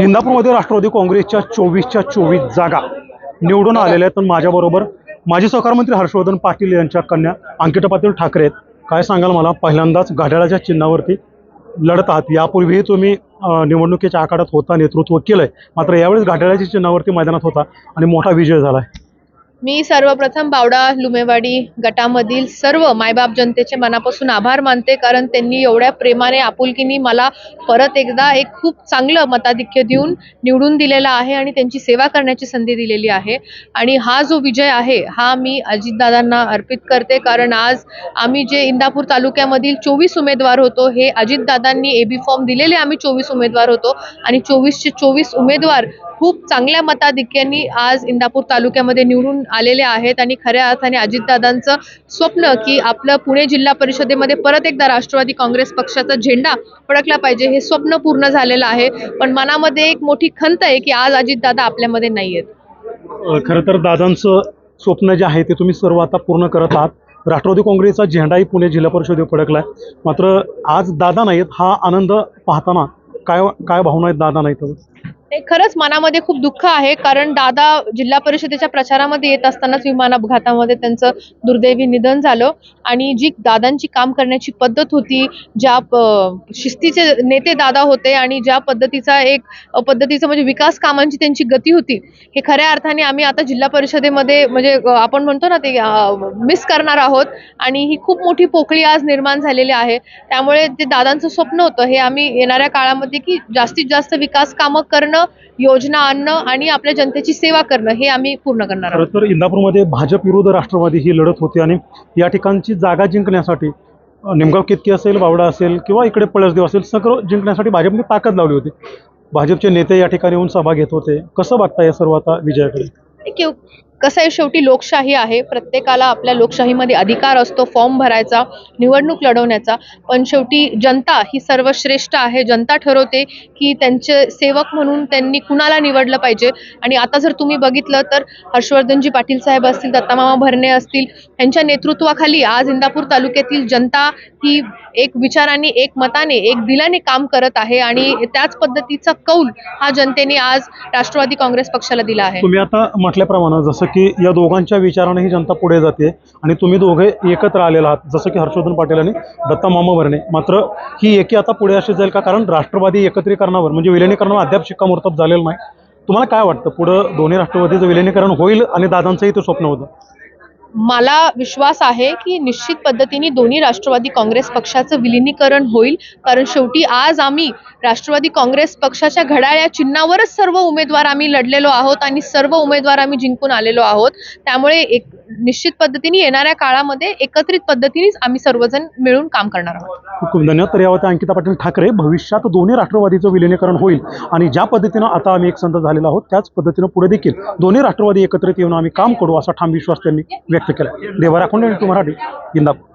इंदापूरमध्ये राष्ट्रवादी काँग्रेसच्या 24च्या 24 जागा निवडून आलेल्या आहेत. पण माझ्याबरोबर माजी सहकार मंत्री हर्षवर्धन पाटील यांच्या कन्या अंकिता पाटील ठाकरे आहेत. काय सांगाल मला, पहिल्यांदाच घड्याळाच्या चिन्हावरती लढत आहात. यापूर्वीही तुम्ही निवडणुकीच्या आखाड्यात होता, नेतृत्व केलंय, मात्र यावेळेस घड्याळाच्या चिन्हावरती मैदानात होता आणि मोठा विजय झालाय. मी सर्वप्रथम बावडा लुमेवाडी गटामधील सर्व मायबाप जनतेचे मनापासून आभार मानते, कारण त्यांनी एवढ्या प्रेमाने आपुलकीने मला परत एकदा एक खूप चांगलं मताधिक्य देऊन निवडून दिलेला आहे आणि त्यांची सेवा करण्याची संधी दिलेली आहे. आणि हा जो विजय आहे हा मी अजितदादांना अर्पित करते, कारण आज आम्ही जे इंदापूर तालुक्यामधील 24 उमेदवार होतो, हे अजितदादांनी एबी फॉर्म दिलेले आम्ही 24 उमेदवार होतो आणि 24चे 24 उमेदवार खूप चांगल्या मताधिक्यांनी आज इंदापूर तालुक्यामध्ये निवडून आलेले आहेत. आणि खऱ्या अर्थाने अजितदादांचं स्वप्न की आपलं पुणे जिल्हा परिषदेमध्ये परत एकदा राष्ट्रवादी काँग्रेस पक्षाचा झेंडा फडकला पाहिजे, हे स्वप्न पूर्ण झालेलं आहे. पण मनामध्ये एक मोठी खंत आहे की आज अजितदादा आपल्यामध्ये नाही आहेत. खरं तर दादांचं स्वप्न जे आहे ते तुम्ही सर्व आता पूर्ण करत आहात. राष्ट्रवादी काँग्रेसचा झेंडाही पुणे जिल्हा परिषदेवर फडकलाय, मात्र आज दादा नाहीत. हा आनंद पाहताना काय भावना आहेत दादा नाहीत? खरंच मनामध्ये खूप दुःख आहे, कारण दादा जिल्हा परिषदेच्या प्रचारामध्ये येत असतानाच विमान अपघातामध्ये त्यांचं दुर्दैवी निधन झालं. आणि जी दादांची काम करण्याची पद्धत होती, ज्या शिस्तीचे नेते दादा होते आणि ज्या पद्धतीचं म्हणजे विकास कामांची त्यांची गती होती, हे खऱ्या अर्थाने आम्ही आता जिल्हा परिषदेमध्ये म्हणजे आपण म्हणतो ना ते मिस करणार आहोत. आणि ही खूप मोठी पोकळी आज निर्माण झालेली आहे. त्यामुळे जे दादांचं स्वप्न होतं हे आम्ही येणाऱ्या काळामध्ये की जास्तीत जास्त विकास कामं करणं, योजना आणणं आणि आपल्या जनतेची सेवा करणं हे आम्ही पूर्ण करणार आहोत. तर इंदापूरमध्ये भाजप विरुद्ध राष्ट्रवादी ही लढत होती आणि या ठिकाणची जागा जिंकण्यासाठी निमगाव केतकी असेल, बावडा असेल किंवा इकडे पळसदेव असेल, सगळं जिंकण्यासाठी भाजपने ताकद लावली होती. भाजपचे नेते या ठिकाणी येऊन सभा घेत होते. कसं बघता या सर्व आता विजयाकडे? कसं आहे, शेवटी लोकशाही आहे. प्रत्येकाला आपल्या लोकशाहीमध्ये अधिकार असतो फॉर्म भरायचा, निवडणूक लढवण्याचा. पण शेवटी जनता ही सर्वश्रेष्ठ आहे. जनता ठरवते की त्यांचे सेवक म्हणून त्यांनी कुणाला निवडलं पाहिजे. आणि आता जर तुम्ही बघितलं तर हर्षवर्धनजी पाटील साहेब असतील, दत्तामामा भरणे असतील, यांच्या नेतृत्वाखाली आज इंदापूर तालुक्यातील जनता ही एक विचाराने, एक मताने, एक दिलाने काम करत आहे. आणि त्याच पद्धतीचा कौल हा जनतेने आज राष्ट्रवादी काँग्रेस पक्षाला दिला आहे. तुम्ही आता म्हटल्याप्रमाणे जसं की या दोघांच्या विचाराने ही जनता पुढे जाते आणि तुम्ही दोघे एकत्र आलेला आहात, जसं की हर्षवर्धन पाटील आणि दत्ता मामा भरणे. मात्र ही एकी आता पुढे अशी जाईल का? कारण राष्ट्रवादी एकत्रीकरणावर म्हणजे विलिनीकरणावर अद्याप शिक्कामोर्तब झालेलं नाही. तुम्हाला काय वाटतं, पुढं दोन्ही राष्ट्रवादीचं विलिनीकरण होईल आणि दादांचंही ते स्वप्न होतं? मला विश्वास आहे की निश्चित पद्धतीने दोन्ही राष्ट्रवादी काँग्रेस पक्षाचं विलिनीकरण होईल, कारण शेवटी आज आम्ही राष्ट्रवादी काँग्रेस पक्षाच्या घड्याळ या चिन्हावरच सर्व उमेदवार आम्ही लढलेलो आहोत आणि सर्व उमेदवार आम्ही जिंकून आलेलो आहोत. त्यामुळे निश्चित पद्धतीने येणाऱ्या काळामध्ये एकत्रित पद्धतीनेच आम्ही सर्वजण मिळून काम करणार आहोत. खूप खूप धन्यवाद. तर यावरती अंकिता पाटील ठाकरे, भविष्यात दोन्ही राष्ट्रवादीचं विलिनीकरण होईल आणि ज्या पद्धतीनं आता आम्ही एकसंध झालेलो आहोत त्याच पद्धतीनं पुढे देखील दोन्ही राष्ट्रवादी एकत्रित येऊन आम्ही काम करू असा ठाम विश्वास त्यांनी व्यक्त केला. देवा राखोंडे, मराठी, इंदापूर.